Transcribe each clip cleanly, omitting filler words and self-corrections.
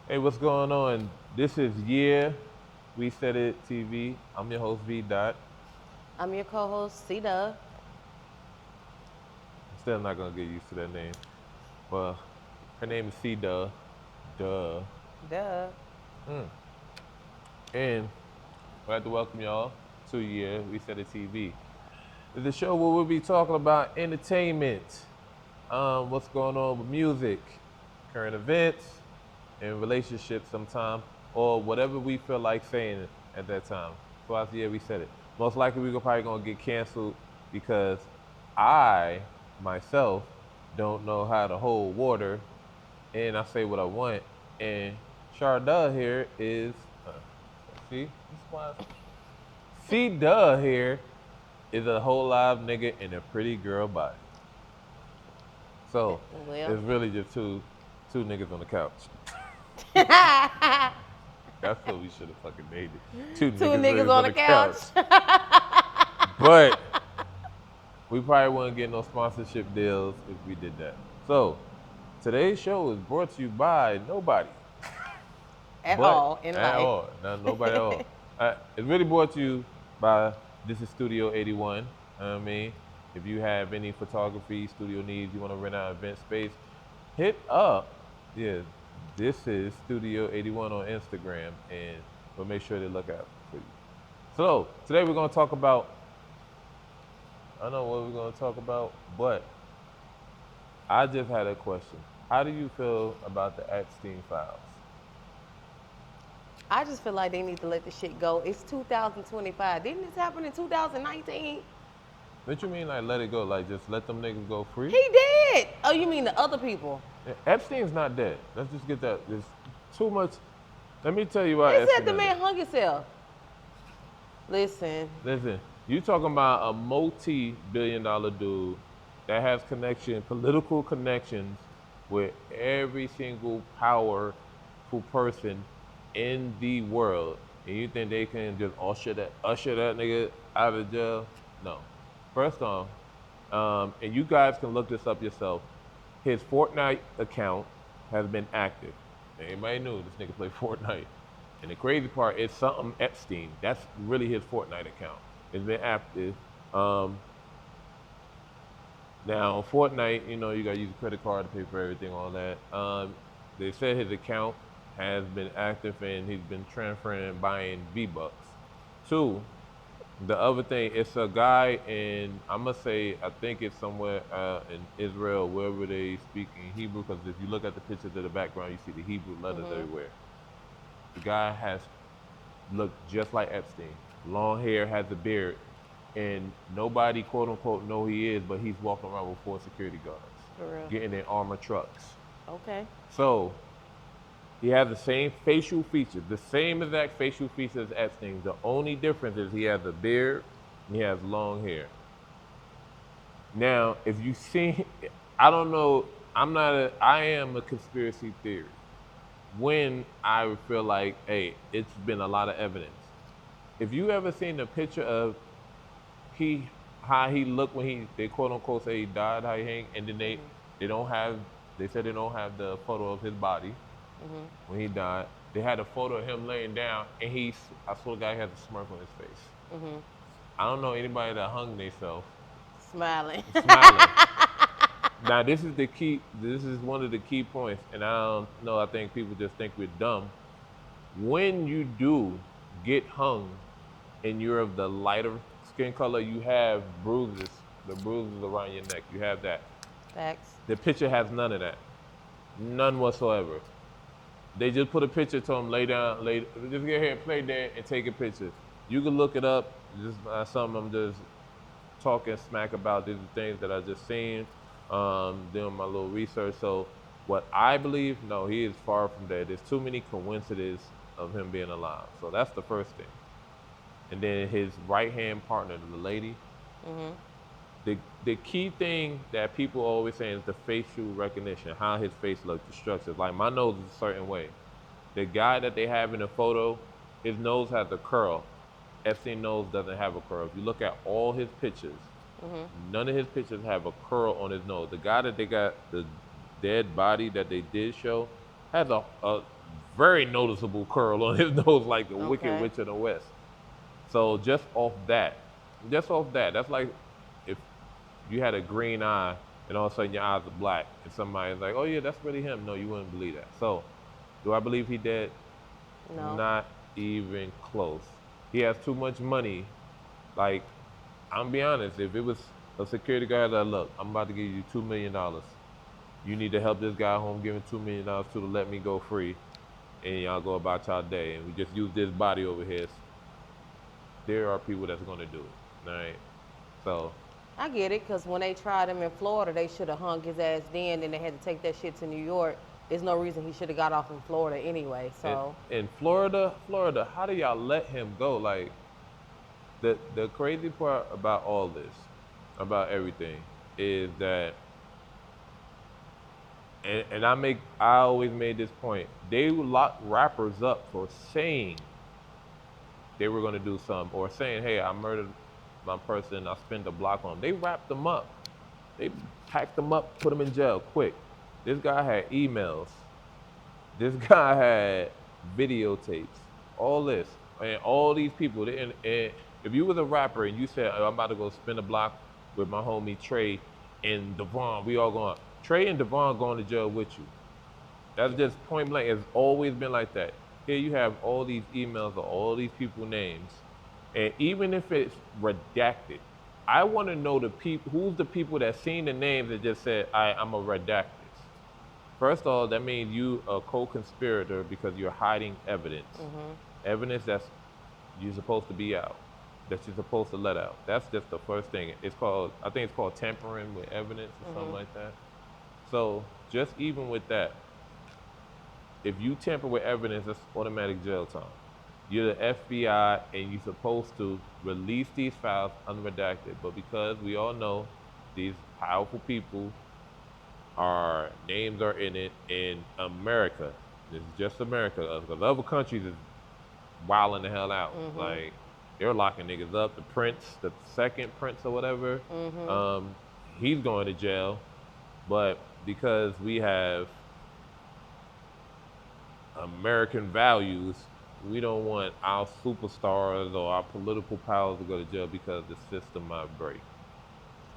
Hey, what's going on? This is We Said It TV. I'm your host, VDOT. I'm your co-host, C.Duhh. I'm still not gonna get used to that name. Well, her name is C.Duh. Duh. Duh. Mm. And I'd like to welcome y'all to We Said It TV. It's a show where we'll be talking about entertainment, what's going on with music, current events, and relationships sometime, or whatever we feel like saying at that time. So I we said it. Most likely we're probably gonna get canceled because I myself don't know how to hold water and I say what I want. And Sharda here is see, this is why C.Duhh here is a whole live nigga in a pretty girl body. So Well, it's really just two niggas on the couch. That's what we should have fucking made it. Two two niggas niggas niggas on on the the couch. couch. But we probably wouldn't get no sponsorship deals if we did that. So today's show is brought to you by nobody. At But all in at life. all. Not nobody at all. It's really brought to you by this is Studio 81. You know what I mean? If you have any photography, studio needs, you want to rent out event space, hit up. Yeah, this is Studio 81 on Instagram, and we'll make sure to look out for you. So today we're gonna talk about. I don't know what we're gonna talk about, but I just had a question. How do you feel about the Epstein files? I just feel like they need to let the shit go. It's 2025. Didn't this happen in 2019? What you mean, like let it go? Like just let them niggas go free? He did. Oh, you mean the other people? Epstein's not dead. Let's just get that. There's too much. Let me tell you why They said Epstein the not dead. man hung himself. Listen, Listen, you talking about a multi-billion-dollar dude that has political connections with every single powerful person in the world, and you think they can just usher that nigga out of jail? No. First off, and you guys can look this up yourself. His Fortnite account has been active. Anybody knew this nigga play Fortnite. And the crazy part is something Epstein. That's really his Fortnite account. It's been active. Um, Now Fortnite, you gotta use a credit card to pay for everything, all that. They said his account has been active and he's been transferring and buying V-Bucks. Two, the other thing, it's a guy in, I must say, I think it's somewhere in Israel, wherever they speak in Hebrew, because if you look at the pictures of the background, you see the Hebrew letters everywhere. The guy has looked just like Epstein. Long hair, has a beard, and nobody, quote unquote, know who he is, but he's walking around with 4 security guards, for real. getting in armored trucks. Okay. So he has the same facial features, the same exact facial features as Epstein. The only difference is he has a beard and he has long hair. Now, if you see, I don't know, I am a conspiracy theory. When I feel like, hey, it's been a lot of evidence. If you ever seen a picture of he how he looked when they quote unquote say he died, how he hang, and then they don't have they said they don't have the photo of his body when he died. They had a photo of him laying down, and I swear the guy has a smirk on his face. I don't know anybody that hung themselves Smiling. smiling. Now this is the key. This is one of the key points, and I don't know. I think people just think we're dumb. When you do get hung, and you're of the lighter skin color, you have bruises, the bruises around your neck. You have that. Facts. The picture has none of that, none whatsoever. They just put a picture to him, lay down, just get here, play dead, and take a picture. You can look it up. Just something I'm just talking smack about. These are things that I just seen, doing my little research. So what I believe, no, he is far from dead. There's too many coincidences of him being alive. So that's the first thing. And then his right hand partner, the lady. The key thing that people always say is the facial recognition, how his face looks, the structure. Like my nose is a certain way. The guy that they have in the photo, his nose has a curl. Epstein nose doesn't have a curl. If you look at all his pictures, none of his pictures have a curl on his nose. The guy that they got, the dead body that they did show, has a very noticeable curl on his nose, like the Wicked Okay. Witch of the West. So just off that, that's like if you had a green eye and all of a sudden your eyes are black, and somebody's like, "Oh yeah, that's really him." No, you wouldn't believe that. So, do I believe he dead? No. Not even close. He has too much money. Like, I'm be honest, if it was a security guard that, look, I'm about to give you $2 million. You need to help this guy home, give him $2 million to let me go free, and y'all go about y'all day, and we just use this body over here. There are people that's gonna do it, all right? So, I get it, because when they tried him in Florida, they should have hung his ass then, and they had to take that shit to New York. There's no reason he should have got off in Florida anyway, so. in Florida, how do y'all let him go? Like, the crazy part about all this, about everything, is that, and I always made this point. They would lock rappers up for saying they were gonna do something, or saying, "Hey, I murdered my person. I spent a block on them." They wrapped them up. They packed them up, put them in jail quick. This guy had emails. This guy had videotapes. All this, and all these people. And if you was a rapper and you said, "Oh, I'm about to go spin a block with my homie Trey and Devon, we all going," Trey and Devon going to jail with you. That's just point blank. It's always been like that. Here you have all these emails of all these people names, and even if it's redacted, I want to know the people. Who's the people that seen the names and just said, I'm a redact this." First of all, that means you a co-conspirator because you're hiding evidence. Evidence that's you're supposed to be out, that you're supposed to let out. That's just the first thing. I think it's called tampering with evidence or something like that. So just even with that, if you tamper with evidence, that's automatic jail time. You're the FBI and you're supposed to release these files unredacted. But because we all know these powerful people, our names are in it in America. This is just America. Because other countries is wilding the hell out. Like, they're locking niggas up. The prince, the second prince or whatever, he's going to jail. But because we have American values, we don't want our superstars or our political powers to go to jail because the system might break.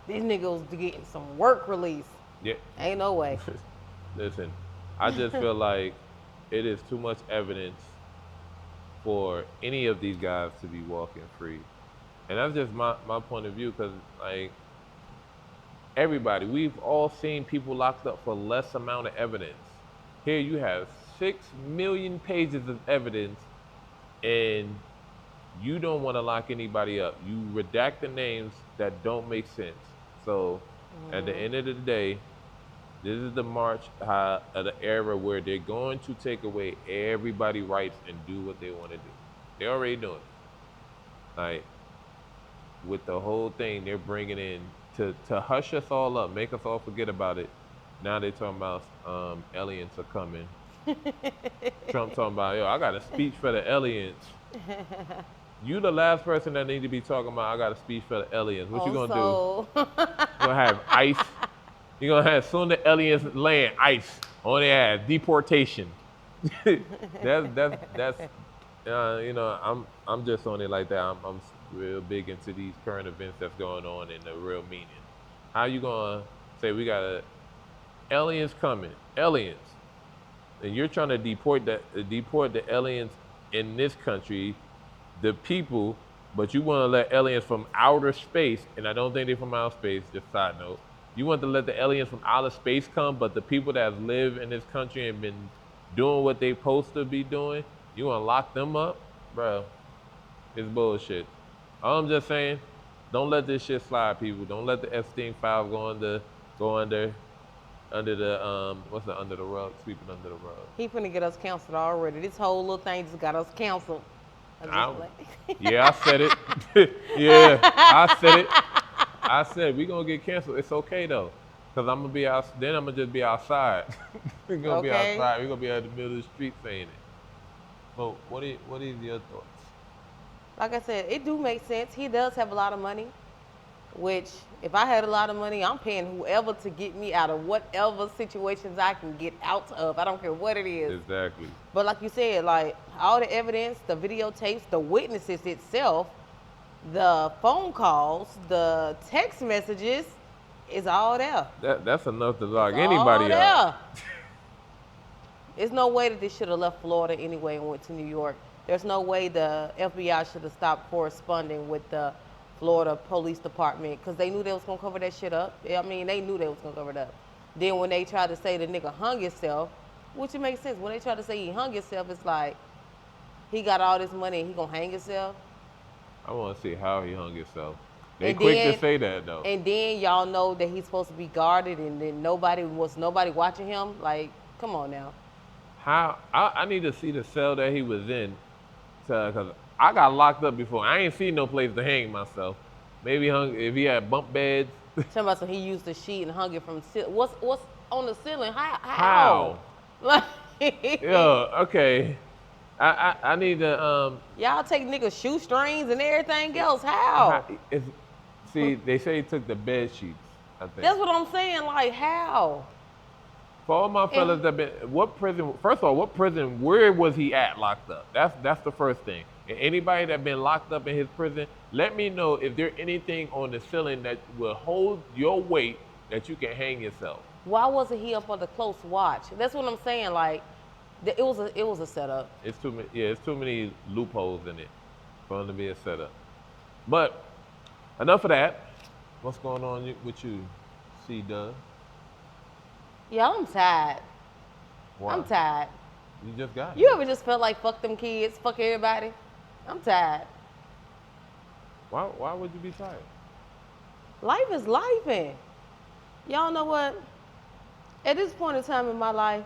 These niggas getting some work release. Yeah. Ain't no way. Listen, I just feel like it is too much evidence for any of these guys to be walking free. And that's just my point of view, because, like, everybody, we've all seen people locked up for less amount of evidence. Here you have 6 million pages of evidence, and you don't want to lock anybody up. You redact the names that don't make sense. So at the end of the day, this is the march of the era where they're going to take away everybody's rights and do what they want to do. They're already doing it. Like, with the whole thing they're bringing in to hush us all up, make us all forget about it. Now they're talking about aliens are coming. Trump talking about, yo, I got a speech for the aliens. You the last person that need to be talking about, I got a speech for the aliens. What you gonna do? You gonna have ice? You gonna have, soon the aliens land, ice on their ass, deportation. that's you know, I'm just on it like that. I'm real big into these current events that's going on and the real meaning. How you gonna say we got aliens coming, aliens, and you're trying to deport the aliens in this country, the people, but you want to let aliens from outer space, and I don't think they're from outer space, just side note. You want to let the aliens from outer space come, but the people that live in this country and been doing what they supposed to be doing, you want to lock them up? Bro, it's bullshit. All I'm just saying, don't let this shit slide, people. Don't let the Epstein file go under the what's the under the rug, sweeping under the rug. He finna get us canceled already. This whole little thing just got us canceled. Yeah, I said it. Yeah, I said it. I said we gonna get canceled. It's okay though, cause I'm gonna be out. Then I'm gonna just be outside. We're gonna be outside. We're gonna be at the middle of the street saying it. But what is your thoughts? Like I said, it do make sense. He does have a lot of money. Which, if I had a lot of money, I'm paying whoever to get me out of whatever situations I can get out of. I don't care what it is. Exactly. But like you said, like all the evidence, the videotapes, the witnesses itself, the phone calls, the text messages, is all there. That's enough to lock It's all anybody there. up. There's no way that they should have left Florida anyway and went to New York. There's no way the FBI should have stopped corresponding with the Florida Police Department because they knew they was gonna cover that shit up. I mean, they knew they was gonna cover it up. Then when they tried to say the nigga hung himself, which it makes sense. When they tried to say he hung himself, it's like he got all this money and he gonna hang himself. I want to see how he hung himself. They And quick then- to say that though. And then y'all know that he's supposed to be guarded, and then nobody watching him. Like, come on now. How I need to see the cell that he was in, cause I got locked up before. I ain't seen no place to hang myself. Maybe hung if he had bunk beds. Talking about so he used the sheet and hung it from what's on the ceiling? How? How? Like, Yeah, okay. I need to y'all take niggas shoestrings and everything else. How? See, they say he took the bed sheets. I think. That's what I'm saying. Like, how? For all my fellas that been, what prison? First of all, what prison? Where was he at locked up? That's the first thing. And anybody that been locked up in his prison, let me know if there anything on the ceiling that will hold your weight that you can hang yourself. Why wasn't he up under close watch? That's what I'm saying. Like, it was a setup. It's too many. Yeah, it's too many loopholes in it for him to be a setup. But enough of that. What's going on with you, C.Duhh? Yeah, I'm tired. Why? I'm tired. You just got You it. ever just felt like fuck them kids, fuck everybody? I'm tired. Why would you be tired? Life is life, and y'all know what? At this point in time in my life,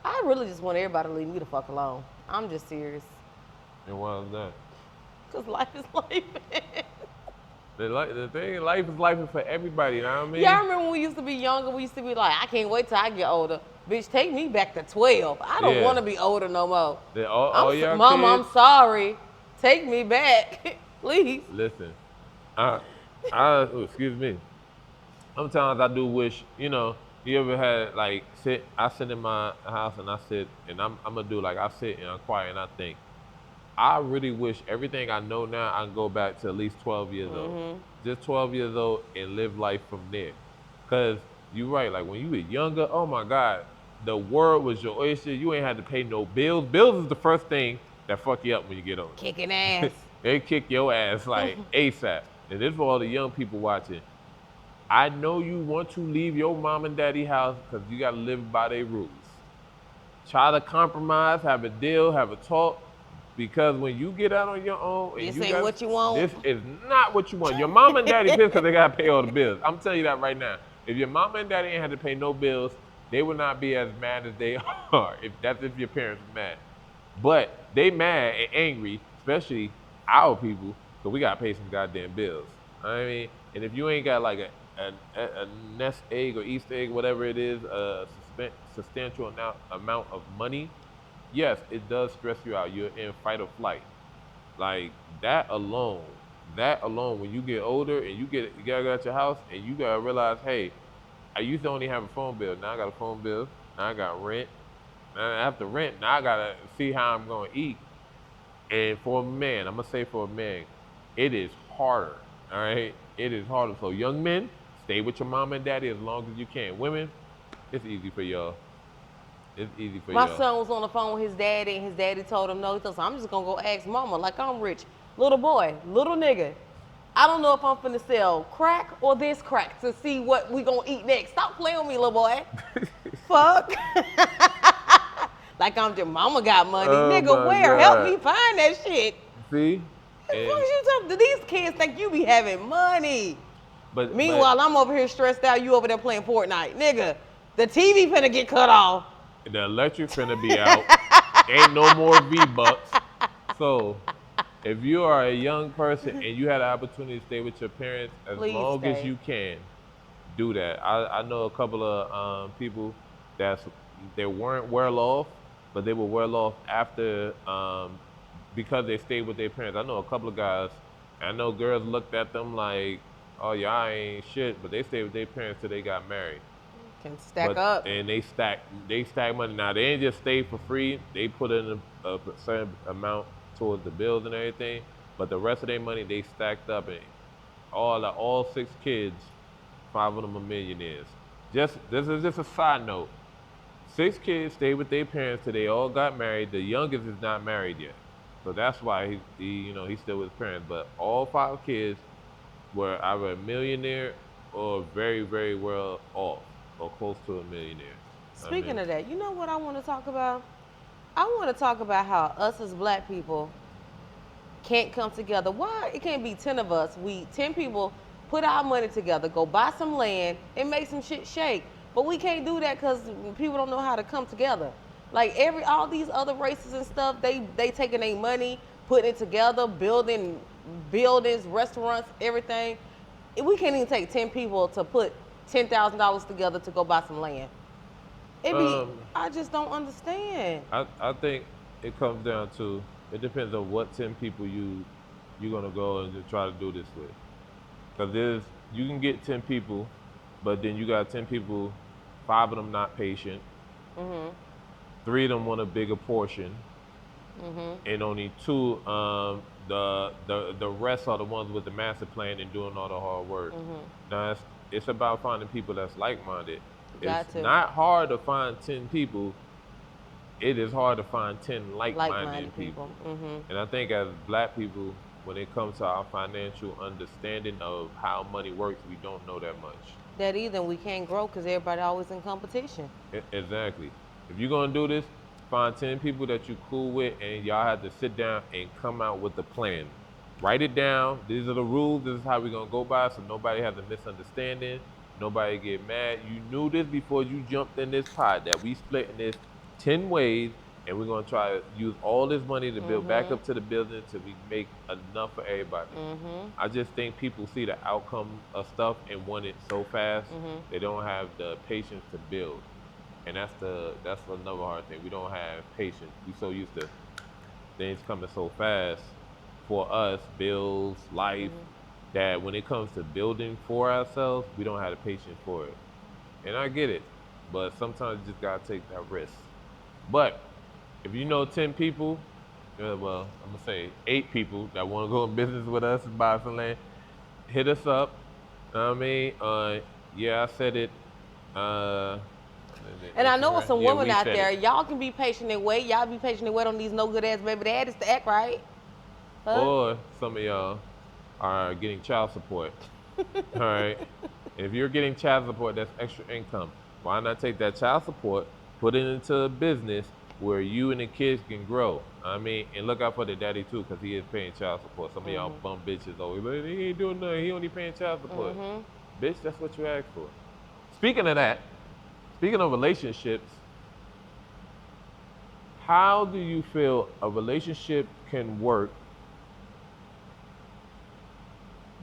I really just want everybody to leave me the fuck alone. I'm just serious. And why is that? Cause life is life. The thing, life is life for everybody. You know what I mean? Yeah, I remember when we used to be younger. We used to be like, I can't wait till I get older. Bitch, take me back to 12. I don't Yeah. want to be older no more. All y'all Mama, kids, I'm sorry. Take me back, please. listen, excuse me. Sometimes I do wish, you ever had like I sit in my house and I sit and I'm gonna do like I sit and I'm quiet and I think. I really wish everything I know now I can go back to at least 12 years old. Just 12 years old and live life from there. Cause you're right, like when you were younger, oh my God, the world was your oyster. You ain't had to pay no bills. Bills is the first thing that fuck you up when you get older. Kicking ass. They kick your ass like ASAP. And this for all the young people watching. I know you want to leave your mom and daddy house because you got to live by their rules. Try to compromise, have a deal, have a talk. Because when you get out on your own, and This ain't what you want. This is not what you want. Your mom and daddy pissed because they got to pay all the bills. I'm telling you that right now. If your mom and daddy ain't had to pay no bills, they would not be as mad as they are. If your parents are mad. But they mad and angry, especially our people, because we got to pay some goddamn bills. I mean, and if you ain't got like a nest egg or Easter egg, whatever it is, a substantial amount of money, yes, it does stress you out. You're in fight or flight. Like that alone, when you get older and you gotta out your house and you gotta realize, hey, I used to only have a phone bill. Now I got a phone bill. Now I got rent. Now after rent, now I gotta see how I'm gonna eat. And for a man, I'm gonna say for a man, it is harder. All right, it is harder. So young men, stay with your mom and daddy as long as you can. Women, it's easy for y'all. It's easy for My y'all. son was on the phone with his daddy, and his daddy told him no. He told him, I'm just gonna go ask mama, like I'm rich. Little boy, little nigga. I don't know if I'm finna sell crack or this crack to see what we gonna eat next. Stop playing with me, little boy. Fuck. Like I'm your mama got money. Oh Nigga, my where? God. Help me find that shit. See? What the fuck is you talking? These kids think you be having money. But Meanwhile, I'm over here stressed out. You over there playing Fortnite. Nigga, the TV finna get cut off. the electric finna be out. Ain't no more V-Bucks. So, if you are a young person and you had an opportunity to stay with your parents as Please long as stay. you can, do that. I know a couple of people they weren't well off, but they were well off after because they stayed with their parents. I know a couple of guys. I know girls looked at them like oh y'all ain't shit, but they stayed with their parents till they got married. Can stack up. And they stack money. Now they ain't just stay for free. They put in a certain amount towards the bills and everything. But the rest of their money they stacked up, and all 6 kids, 5 of them are millionaires. Just this is just a side note. 6 kids stayed with their parents till they all got married. The youngest is not married yet, so that's why he's still with his parents. But all 5 kids were either a millionaire or very, very well off or close to a millionaire. I Speaking mean, of that, you know what I want to talk about? I want to talk about how us as black people can't come together. Why it can't be 10 of us? We 10 people put our money together, go buy some land, and make some shit shake. But we can't do that because people don't know how to come together. Like all these other races and stuff, they taking their money, putting it together, building buildings, restaurants, everything. We can't even take 10 people to put $10,000 together to go buy some land. I just don't understand. I think it comes down to it depends on what 10 people you're gonna go and just try to do this with. Because you can get 10 people, but then you got 10 people, 5 of them not patient, 3 of them want a bigger portion, and only 2 the rest are the ones with the master plan and doing all the hard work. Now it's about finding people that's like-minded. It's not hard to find 10 people. It is hard to find 10 like-minded people. And I think as black people, when it comes to our financial understanding of how money works, we don't know that much. That either we can't grow because everybody always in competition. Exactly. If you're gonna do this, find 10 people that you're cool with, and y'all have to sit down and come out with a plan. Write it down. These are the rules. This is how we're gonna go by, so nobody has a misunderstanding. Nobody get mad. You knew this before you jumped in this pot that we split in this 10 ways, and we're gonna try to use all this money to build back up to the building till we make enough for everybody. I just think people see the outcome of stuff and want it so fast. They don't have the patience to build, and that's another hard thing. We don't have patience. We so used to things coming so fast for us, bills, life, that when it comes to building for ourselves, we don't have the patience for it. And I get it, but sometimes you just gotta take that risk. But if you know 10 people, well, I'm gonna say 8 people that want to go in business with us and buy some land, hit us up. Know what I mean, yeah, I said it. And I know some women out there, y'all can be patient and wait. Y'all be patient and wait on these no good ass baby daddies to act right. Or some of y'all are getting child support. All right. If you're getting child support, that's extra income. Why not take that child support, put it into a business where you and the kids can grow? I mean, and look out for the daddy too, because he is paying child support. Some of y'all bum bitches always like, he ain't doing nothing. He only paying child support. Bitch, that's what you asked for. Speaking of that, speaking of relationships, how do you feel a relationship can work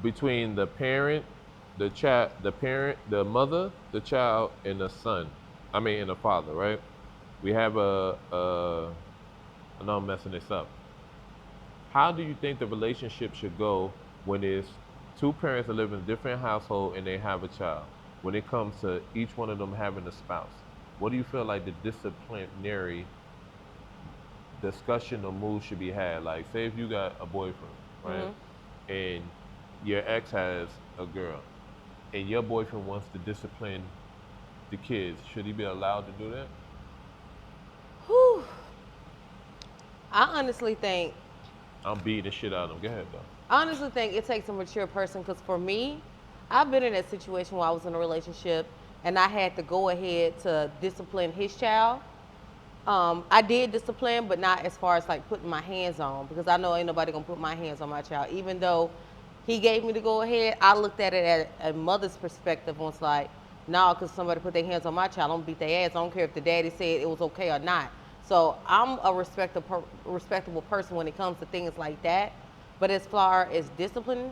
between the parent, the mother, the child, and the son? I mean, and the father, right? We have I know I'm messing this up. How do you think the relationship should go when there's 2 parents that live in a different household and they have a child? When it comes to each one of them having a spouse, what do you feel like the disciplinary discussion or move should be had? Like, say if you got a boyfriend, right, and your ex has a girl, and your boyfriend wants to discipline the kids, should he be allowed to do that? Whew. I honestly think. I'm beating the shit out of him. Go ahead, though. I honestly think it takes a mature person, because for me, I've been in that situation where I was in a relationship and I had to go ahead to discipline his child. I did discipline, but not as far as like putting my hands on, because I know ain't nobody gonna put my hands on my child. Even though he gave me to go ahead, I looked at it at a mother's perspective and was like, nah, because somebody put their hands on my child, I'm gonna beat their ass. I don't care if the daddy said it was okay or not. So I'm a respectable person when it comes to things like that. But as far as discipline,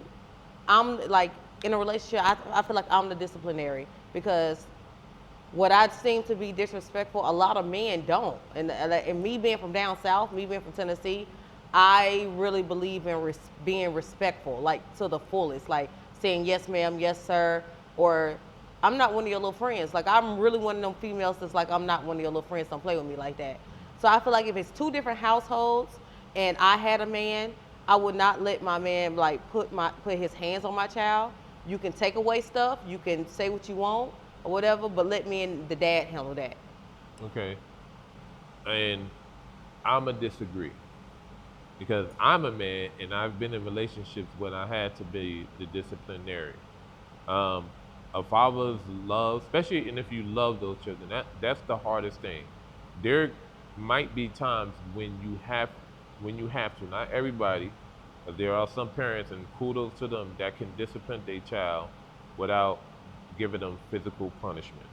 I'm like, in a relationship, I feel like I'm the disciplinary, because what I seem to be disrespectful, a lot of men don't. And me being from down south, me being from Tennessee, I really believe in being respectful, like to the fullest. Like, saying yes ma'am, yes sir, or I'm not one of your little friends. Like I'm really one of them females that's like I'm not one of your little friends. Don't play with me like that. So I feel like if it's two different households and I had a man, I would not let my man like put his hands on my child. You can take away stuff, you can say what you want or whatever, but let me and the dad handle that. Okay. And I'ma disagree because I'm a man and I've been in relationships when I had to be the disciplinarian. Um, a father's love, especially and if you love those children, that's the hardest thing. There might be times when you have to. Not everybody, but there are some parents, and kudos to them that can discipline their child without giving them physical punishment.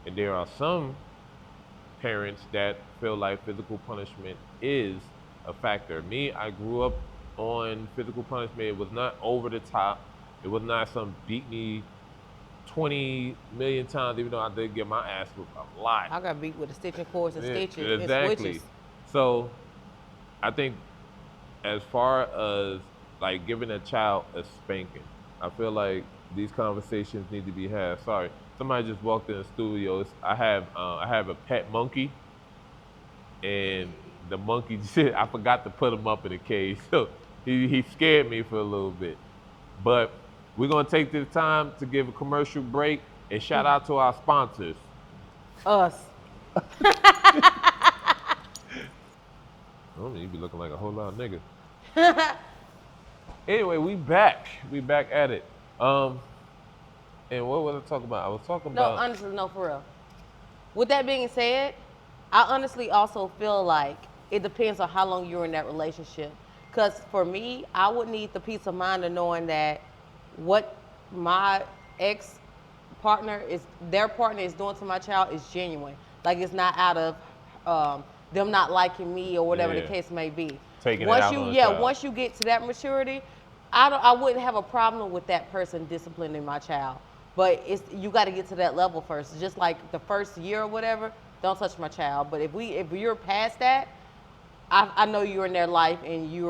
And there are some parents that feel like physical punishment is a factor. Me, I grew up on physical punishment. It was not over the top. It was not some beat me 20 million times, even though I did get my ass whooped a lot. I got beat with the stitching cords and Yeah, stitches and exactly. switches. So I think as far as like giving a child a spanking, I feel like these conversations need to be had. Sorry, somebody just walked in the studio. I have a pet monkey, and the monkey I forgot to put him up in a cage, so he scared me for a little bit. But we're gonna take this time to give a commercial break and shout out to our sponsors. Us. Oh, you be looking like a whole lot of niggas. Anyway, we back. We back at it. And what was I talking about? I was talking No, about. honestly, no, for real. With that being said, I honestly also feel like it depends on how long you're in that relationship. Because for me, I would need the peace of mind of knowing that what my ex partner is, their partner is doing to my child is genuine. Like it's not out of them not liking me or whatever the Yeah. case may be. Taking it out on the child. Once you get to that maturity, I wouldn't have a problem with that person disciplining my child. But you got to get to that level first. Just like the first year or whatever, don't touch my child. But if you're past that, I know you're in their life and you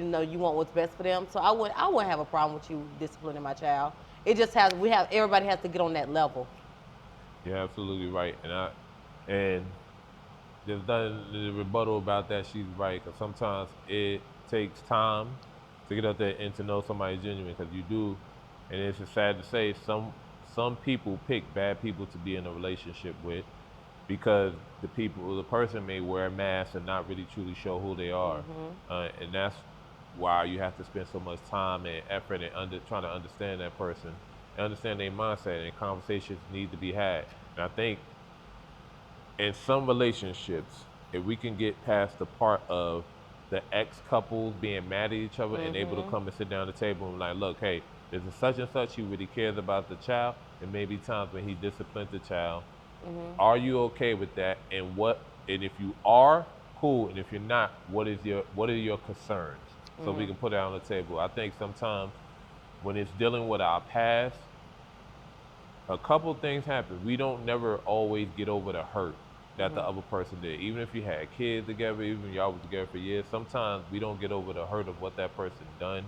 know you want what's best for them. So I wouldn't have a problem with you disciplining my child. It just has everybody has to get on that level. You're absolutely right, and there's nothing to rebuttal about that. She's right, because sometimes it takes time to get out there and to know somebody's genuine. Because you do, and it's just sad to say, some people pick bad people to be in a relationship with because the person may wear a mask and not really truly show who they are, and that's why you have to spend so much time and effort and trying to understand that person and understand their mindset, and conversations need to be had. And I think in some relationships, if we can get past the part of the ex couples being mad at each other and able to come and sit down at the table and like, look, hey, there's a such and such, he really cares about the child, and maybe times when he disciplines the child. Are you okay with that? And if you are, cool. And if you're not, what are your concerns? So we can put it on the table. I think sometimes when it's dealing with our past, a couple things happen. We don't never always get over the hurt that the other person did. Even if you had kids together, even if y'all was together for years, sometimes we don't get over the hurt of what that person done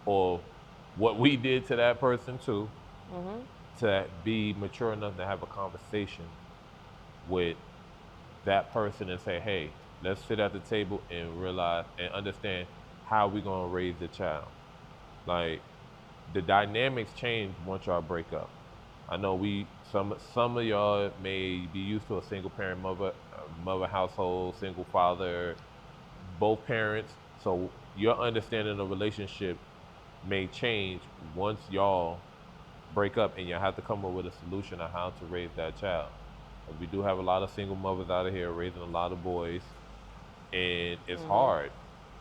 or what we did to that person too, to be mature enough to have a conversation with that person and say, hey, let's sit at the table and realize and understand how we gonna raise the child. Like the dynamics change once y'all break up. I know some of y'all may be used to a single parent mother household, single father, both parents. So your understanding of relationship may change once y'all break up, and you have to come up with a solution on how to raise that child. We do have a lot of single mothers out of here raising a lot of boys, and it's hard.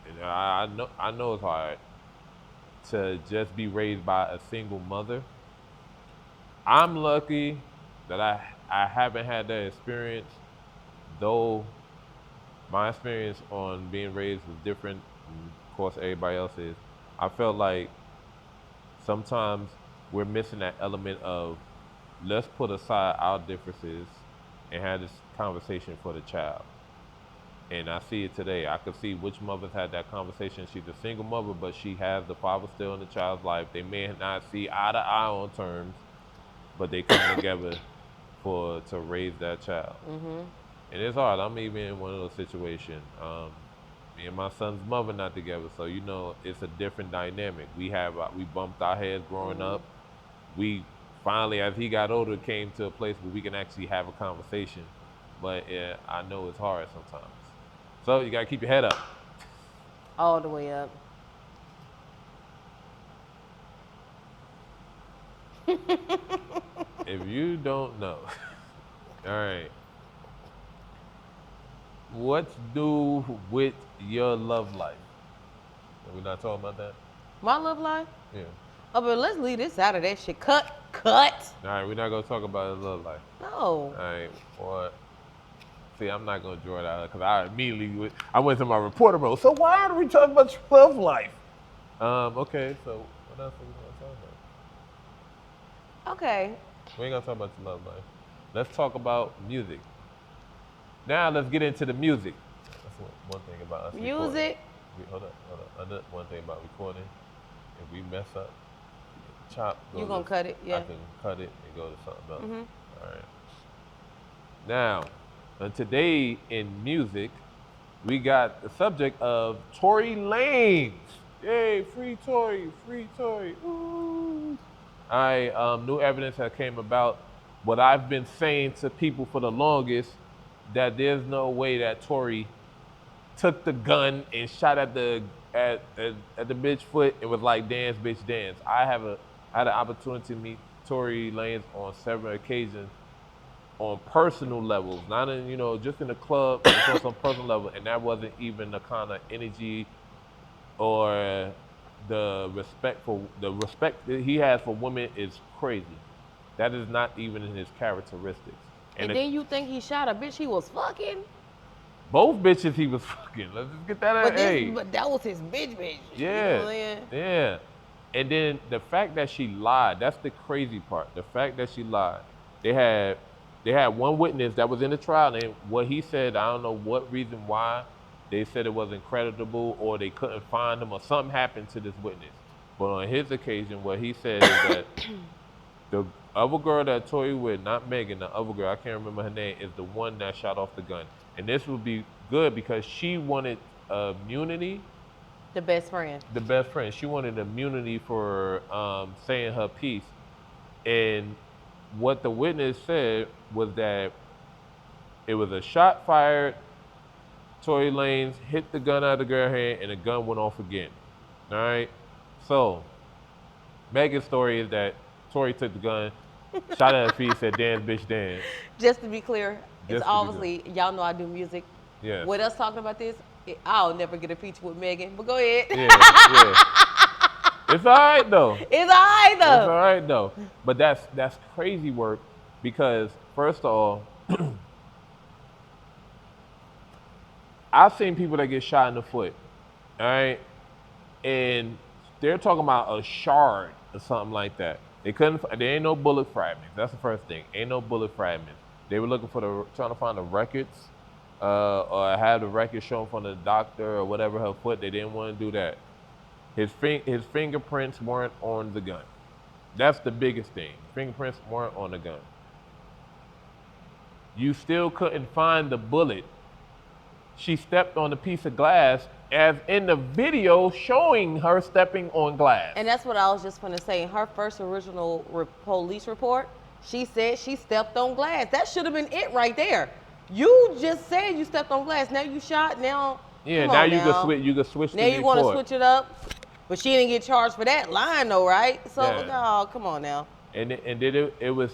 And I know it's hard to just be raised by a single mother. I'm lucky that I haven't had that experience, though my experience on being raised was different. And of course, everybody else is. I felt like sometimes we're missing that element of let's put aside our differences and have this conversation for the child. And I see it today. I could see which mothers had that conversation. She's a single mother, but she has the father still in the child's life. They may not see eye to eye on terms, but they come together to raise that child. And it's hard. I'm even in one of those situations. Me and my son's mother not together, so it's a different dynamic. We bumped our heads growing up. We finally, as he got older, came to a place where we can actually have a conversation. But I know it's hard sometimes. So you gotta keep your head up. All the way up. If you don't know, all right. What's new with your love life? We're not talking about that? My love life? Yeah. Oh, but let's leave this out of that shit. Cut. All right, we're not gonna talk about his love life. No. All right, what? See, I'm not gonna draw it out because I went to my reporter mode. So why are we talking about your love life? Okay, so what else are we gonna talk about? Okay. We ain't gonna talk about your love life. Let's talk about music. Now let's get into the music. That's one thing about us. Music. Hold up. Another one thing about recording, if we mess up, chop. You gonna cut it? Yeah. I can cut it and go to something else. All right. Now, today in music, we got the subject of Tory Lanez. Yay, free Tory, free Tory. Ooh. New evidence has came about what I've been saying to people for the longest, that there's no way that Tory took the gun and shot at the bitch foot and was like, dance, bitch, dance. I had an opportunity to meet Tory Lanez on several occasions on personal levels, not in, just in the club, just on some personal level, and that wasn't even the kind of energy or the respect that he has for women is crazy. That is not even in his characteristics. And then you think he shot a bitch he was fucking? Both bitches he was fucking. Let's just get that out. But that was his bitch. Yeah. Yeah. And then the fact that she lied, that's the crazy part. The fact that she lied. They had one witness that was in the trial, and what he said, I don't know what reason why, they said it wasn't creditable or they couldn't find him or something happened to this witness. But on his occasion, what he said is that the other girl that Tory with, not Megan, the other girl, I can't remember her name, is the one that shot off the gun. And this would be good because she wanted immunity. The best friend. The best friend. She wanted immunity for saying her piece. And what the witness said was that it was a shot fired, Tory Lanez hit the gun out of the girl's hand, and the gun went off again. All right? So, Megan's story is that Tory took the gun, shot at her feet, said, dance, bitch, dance. Just to be clear, it's obviously, y'all know I do music. Yeah. With us talking about this, I'll never get a feature with Megan, but go ahead. Yeah. It's all right, though. It's all right, though. But that's crazy work because, first of all, I've seen people that get shot in the foot, all right? And they're talking about a shard or something like that. There ain't no bullet fragments. That's the first thing. Ain't no bullet fragments. They were looking trying to find the records, or have the records shown from the doctor or whatever her foot. They didn't want to do that. His fingerprints weren't on the gun. That's the biggest thing. Fingerprints weren't on the gun. You still couldn't find the bullet. She stepped on a piece of glass, as in the video showing her stepping on glass. And that's what I was just going to say. In her first original police report, she said she stepped on glass. That should have been it right there. You just said you stepped on glass. Now you shot. Now, yeah. Now you can switch. You can switch. Now you want to switch it up, but she didn't get charged for that lying though, right? So no, come on now. And it was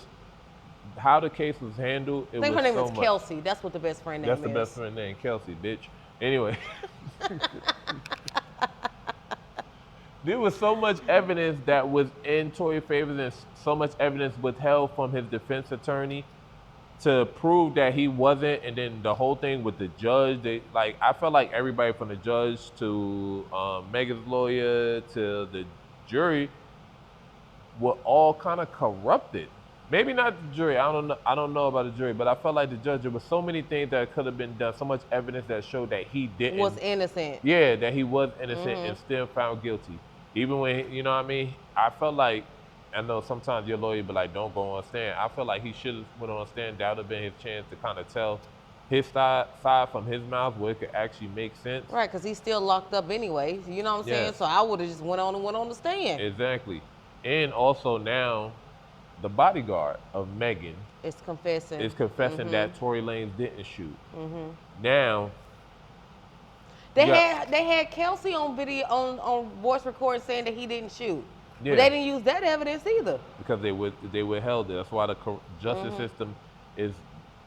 how the case was handled. I think her name was Kelsey. That's what the best friend name is. That's the best friend name, Kelsey, bitch. Anyway. There was so much evidence that was in Tory's favor and so much evidence withheld from his defense attorney to prove that he wasn't. And then the whole thing with the judge, I felt like everybody from the judge to Megan's lawyer to the jury were all kind of corrupted. Maybe not the jury. I don't know. I don't know about the jury, but I felt like the judge. There was so many things that could have been done. So much evidence that showed that he Was didn't. innocent. Yeah, that he was innocent and still found guilty. Even when you know what I mean. I felt like I know sometimes your lawyer be like, "Don't go on stand." I felt like he should have went on stand. That would have been his chance to kind of tell his side from his mouth where it could actually make sense. Right, because he's still locked up anyway. You know what I'm saying? Yes. So I would have just went on the stand. Exactly. And also now, the bodyguard of Megan It's confessing. is confessing that Tory Lanez didn't shoot. Now, They yeah, had Kelsey on video on voice recording saying that he didn't shoot. yeah, But they didn't use that evidence either. because they withheld it. That's why the justice system is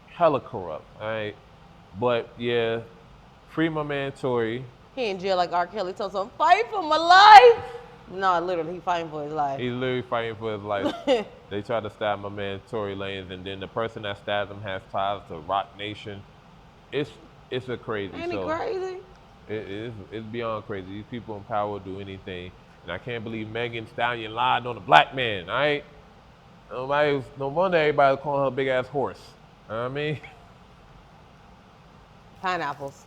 hella corrupt. All right, but yeah, free my man Tory. He in jail like R. Kelly told him, fight for my life. No, literally, he fighting for his life. He's literally fighting for his life. They tried to stab my man Tory Lanez, and then the person that stabbed him has ties to Rock Nation. It's a crazy. Ain't it crazy? It's beyond crazy. These people in power will do anything, and I can't believe Megan Thee Stallion lied on a black man. All right, no wonder everybody was calling her a big ass horse. You know what I mean? Pineapples.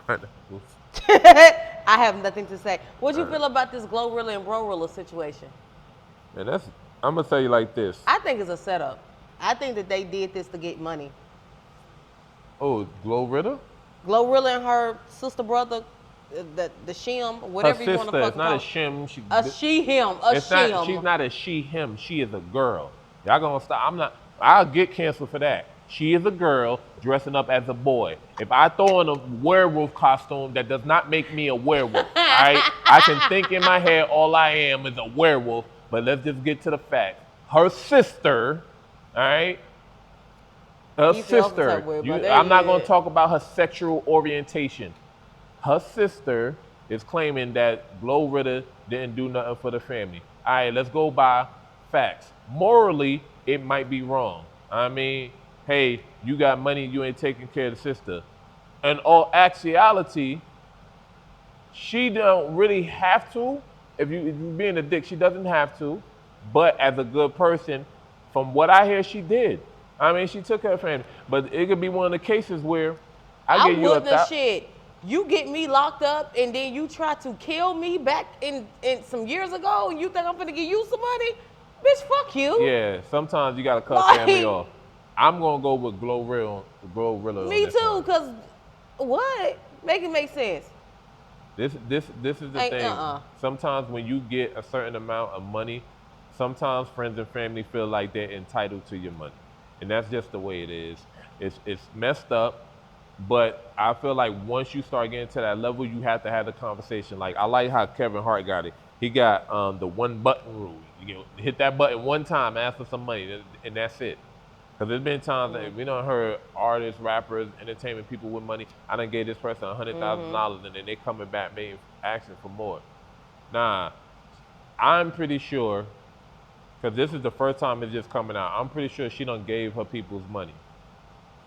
Pineapples. I have nothing to say. What do you feel about this Glorilla and Brorilla situation? Man, I'm gonna tell you like this. I think it's a setup. I think that they did this to get money. Oh, Glorilla? Glorilla and her sister brother, the shim, whatever Her you want to sister. fucking It's not call a it. shim. A she him. A It's shim. not. She's not a she him. She is a girl. Y'all gonna stop? I'm not. I'll get canceled for that. She is a girl dressing up as a boy. If I throw in a werewolf costume, that does not make me a werewolf. All right? I can think in my head all I am is a werewolf, but let's just get to the facts. Her sister, all right? Her You feel sister. some way about that, I'm not gonna yeah. talk about her sexual orientation. Her sister is claiming that Glorilla didn't do nothing for the family. All right, let's go by facts. Morally, it might be wrong. I mean, hey, you got money, you ain't taking care of the sister. In all actuality, she don't really have to. If you being a dick, she doesn't have to. But as a good person, from what I hear, she did. I mean, she took care of her family. But it could be one of the cases where I give you wouldn't have shit. You get me locked up and then you try to kill me back in some years ago and you think I'm gonna give you some money? Bitch, fuck you. Yeah, sometimes you gotta cut family off. I'm gonna go with Glorilla. Me too, cause what? Make it make sense. This is the thing. Sometimes when you get a certain amount of money, sometimes friends and family feel like they're entitled to your money, and that's just the way it is. It's messed up, but I feel like once you start getting to that level, you have to have the conversation. Like I like how Kevin Hart got it. He got the one button rule. You hit that button one time, ask for some money, and that's it. Because there's been times that we done heard artists, rappers, entertainment people with money. I done gave this person $100,000 and then they coming back asking for more. Nah, I'm pretty sure, because this is the first time it's just coming out, I'm pretty sure she done gave her people's money.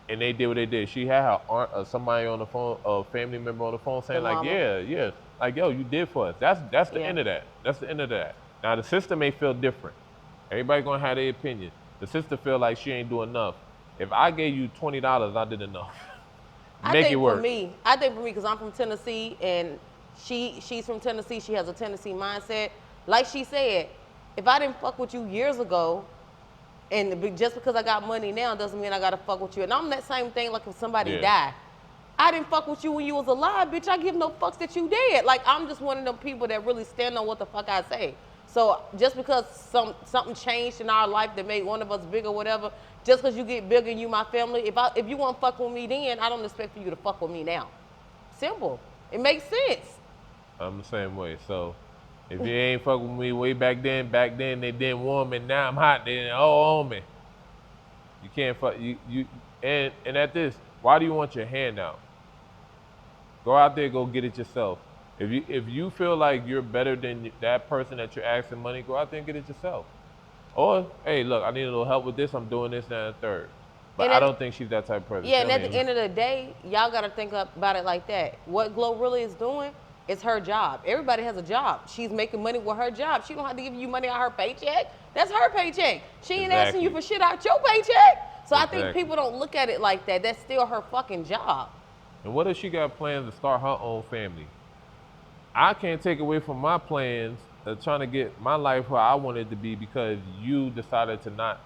And they did what they did. She had her aunt, somebody on the phone, a family member on the phone saying like, yeah, like, yo, you did for us. That's the end of that. That's the end of that. Now, the sister may feel different. Everybody gonna have their opinion. The sister feel like she ain't doing enough. If I gave you $20, I did enough. Make it work. I think for me, because I'm from Tennessee and she's from Tennessee, she has a Tennessee mindset. Like she said, if I didn't fuck with you years ago, and just because I got money now doesn't mean I gotta fuck with you. And I'm that same thing like if somebody died. I didn't fuck with you when you was alive, bitch. I give no fucks that you dead. Like I'm just one of them people that really stand on what the fuck I say. So just because something changed in our life that made one of us big or whatever, just because you get bigger and you my family, if you want to fuck with me then, I don't expect for you to fuck with me now. Simple. It makes sense. I'm the same way. So if you ain't fuck with me way back then they didn't want me. Now I'm hot. They all on me. You can't fuck you and at this, why do you want your hand out? Go out there, go get it yourself. If you feel like you're better than that person that you're asking money, go out there and get it yourself. Or, hey, look, I need a little help with this. I'm doing this, that, and third. But I don't think she's that type of person. Yeah, and at the end of the day, y'all got to think about it like that. What Glorilla is doing, It's her job. Everybody has a job. She's making money with her job. She don't have to give you money out her paycheck. That's her paycheck. She ain't asking you for shit out your paycheck. So I think people don't look at it like that. That's still her fucking job. And what if she got plans to start her own family? I can't take away from my plans of trying to get my life where I want it to be because you decided to not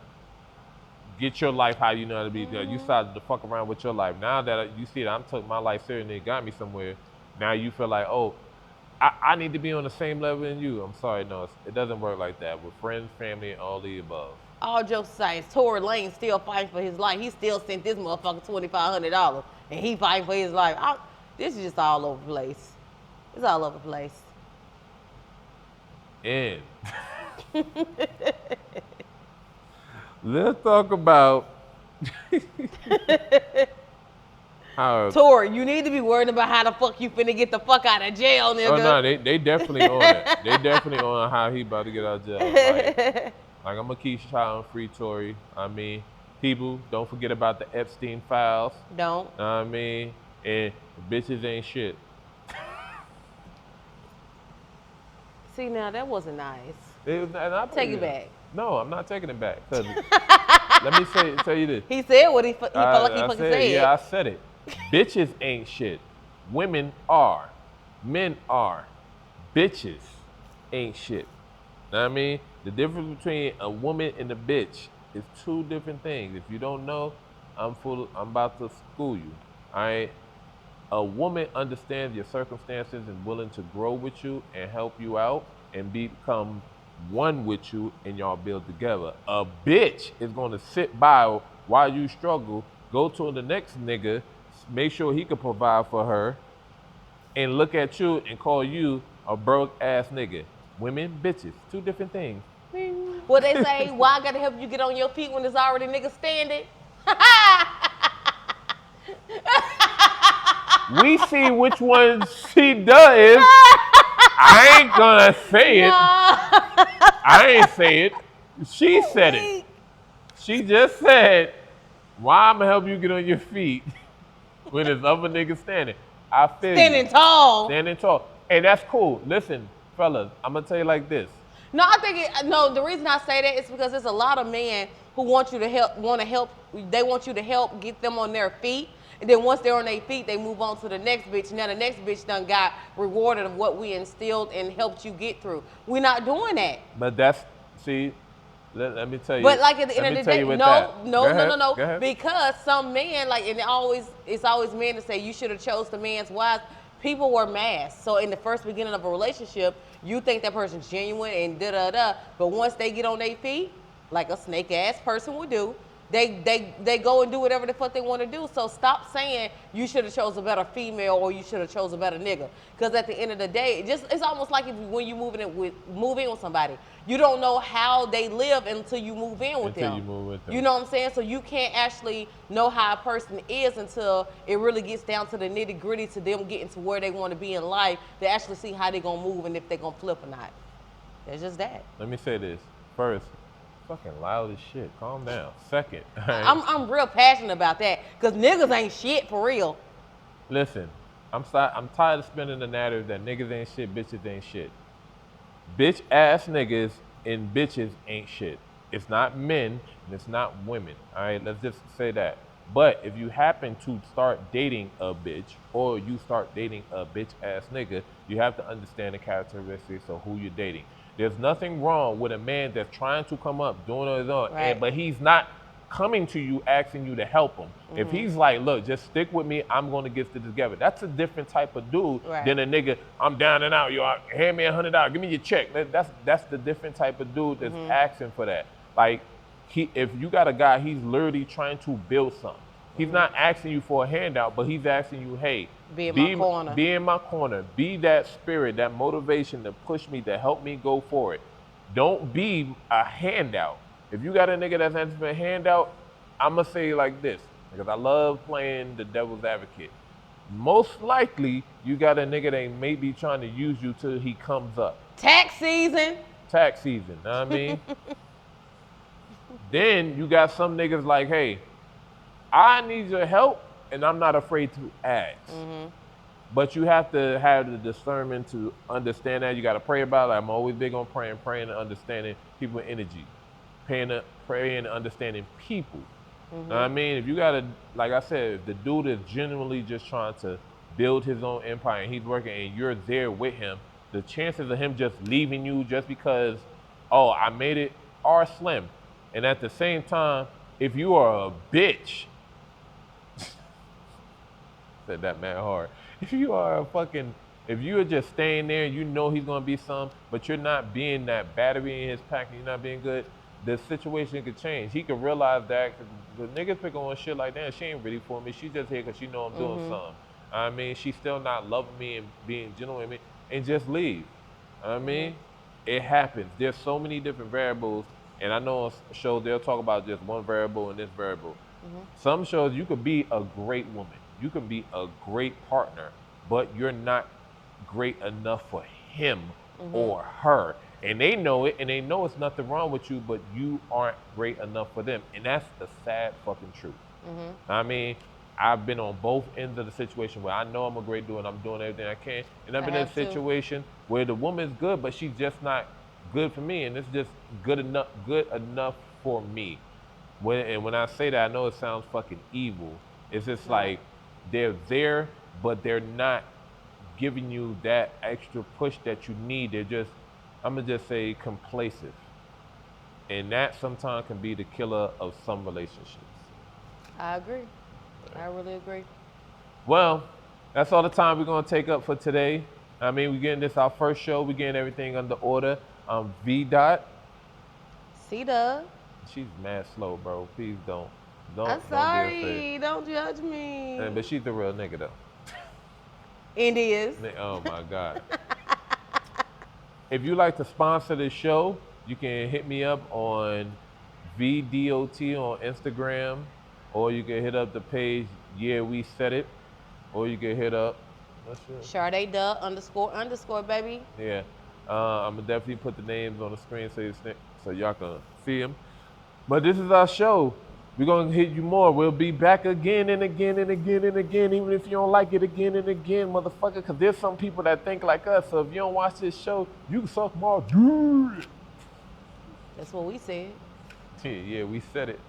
get your life how you know how to be. You decided to fuck around with your life. Now that you see that I'm took my life serious and it got me somewhere, now you feel like, oh, I need to be on the same level as you. I'm sorry, no, it doesn't work like that with friends, family, and all the above. All jokes aside, Tory Lane still fighting for his life. He still sent this motherfucker $2,500 and he fighting for his life. This is just all over the place. It's all over the place. And let's talk about how Tory, you need to be worried about how the fuck you finna get the fuck out of jail, nigga. Oh no, they definitely on it. They definitely on how he about to get out of jail. Like I'm gonna keep shouting free Tory. I mean, people don't forget about the Epstein files. Don't. I mean, and bitches ain't shit. See, now that wasn't nice. Take it back. No, I'm not taking it back. Let me tell you this. He said what he felt like he fucking said. Yeah, I said it. Bitches ain't shit. Women are. Men are. Bitches ain't shit. Know what I mean? The difference between a woman and a bitch is two different things. If you don't know, I'm about to school you. All right? A woman understands your circumstances and willing to grow with you and help you out and become one with you and y'all build together. A bitch is going to sit by while you struggle, go to the next nigga, make sure he can provide for her, and look at you and call you a broke ass nigga. Women, bitches, two different things. What they say, why I gotta help you get on your feet when there's already niggas standing? We see which one C.Duhh is. I ain't gonna say it. I ain't say it. She said it. She just said, why I'm gonna help you get on your feet when there's other niggas standing. I feel Standing tall. Standing tall. And that's cool. Listen, fellas, I'm gonna tell you like this. No, I think the reason I say that is because there's a lot of men who want you to help, they want you to help get them on their feet. And then once they're on their feet, they move on to the next bitch. Now the next bitch done got rewarded of what we instilled and helped you get through. We're not doing that. But that's, see, let me tell you. But like at the end of the day, no. Because some men, like, and it's always men to say you should have chose the man's wives. People wear masks. So in the first beginning of a relationship, you think that person's genuine and da-da-da. But once they get on their feet, like a snake ass person would do, they go and do whatever the fuck they want to do. So stop saying you should have chose a better female or you should have chose a better nigga. Because at the end of the day, it's almost like when you move in with somebody, you don't know how they live until you move in with them. You know what I'm saying? So you can't actually know how a person is until it really gets down to the nitty gritty, to them getting to where they want to be in life, to actually see how they're gonna move and if they're gonna flip or not. It's just that. Let me say this first. Fucking loud as shit. Calm down. Second. Right? I'm real passionate about that because niggas ain't shit for real. Listen, I'm tired of spinning the narrative that niggas ain't shit, bitches ain't shit. Bitch ass niggas and bitches ain't shit. It's not men and it's not women. All right, let's just say that. But if you happen to start dating a bitch or you start dating a bitch ass nigga, you have to understand the characteristics of who you're dating. There's nothing wrong with a man that's trying to come up, doing it his own, right. But he's not coming to you asking you to help him. Mm-hmm. If he's like, look, just stick with me, I'm going to get this together. That's a different type of dude than a nigga, I'm down and out, yo, hand me $100, give me your check. That's the different type of dude that's asking for that. Like, if you got a guy, he's literally trying to build something. He's not asking you for a handout, but he's asking you, hey, be in my corner. Be that spirit, that motivation to push me, to help me go for it. Don't be a handout. If you got a nigga that's asking for a handout, I'm going to say it like this, because I love playing the devil's advocate. Most likely, you got a nigga that may be trying to use you till he comes up. Tax season, know what I mean? Then you got some niggas like, hey, I need your help, and I'm not afraid to ask. Mm-hmm. But you have to have the discernment to understand that. You got to pray about it. I'm always big on praying and understanding people's energy, praying and understanding people. Know what I mean? If you got to, like I said, if the dude is genuinely just trying to build his own empire and he's working and you're there with him, the chances of him just leaving you just because, oh, I made it, are slim. And at the same time, if you are a bitch, said that man hard. If you are a fucking, if you are just staying there, you know he's gonna be some, but you're not being that battery in his pack, and you're not being good, the situation could change. He could realize that, cause the niggas pick on shit like that. She ain't really for me. She just here cause she know I'm doing something. I mean, she's still not loving me and being genuine with me, and just leave. I mean, it happens. There's so many different variables, and I know on shows they'll talk about just one variable and this variable. Some shows you could be a great woman, you can be a great partner, but you're not great enough for him or her. And they know it, and they know it's nothing wrong with you, but you aren't great enough for them. And that's the sad fucking truth. I mean, I've been on both ends of the situation where I know I'm a great dude and I'm doing everything I can. And I've been in a situation where the woman's good, but she's just not good for me. And it's just good enough for me. When I say that, I know it sounds fucking evil. It's just like they're there, but they're not giving you that extra push that you need. They're just, I'm gonna just say, complacent. And that sometimes can be the killer of some relationships. I agree. I really agree. Well, that's all the time we're gonna take up for today. I mean, we're getting this our first show. We're getting everything under order. VDOT. C.Duhh. She's mad slow, bro. Please don't. I'm Don't sorry. Don't judge me. But she's the real nigga though. It is. Oh my God. If you like to sponsor this show, you can hit me up on VDOT on Instagram, or you can hit up the page, Yeah, We Said It, or you can hit up, Sade Duh __ baby. Yeah. I'm gonna definitely put the names on the screen so y'all can see them. But this is our show. We're gonna hit you more. We'll be back again and again and again and again, even if you don't like it again and again, motherfucker. Because there's some people that think like us. So if you don't watch this show, you can suck my dick. That's what we said. Yeah, we said it.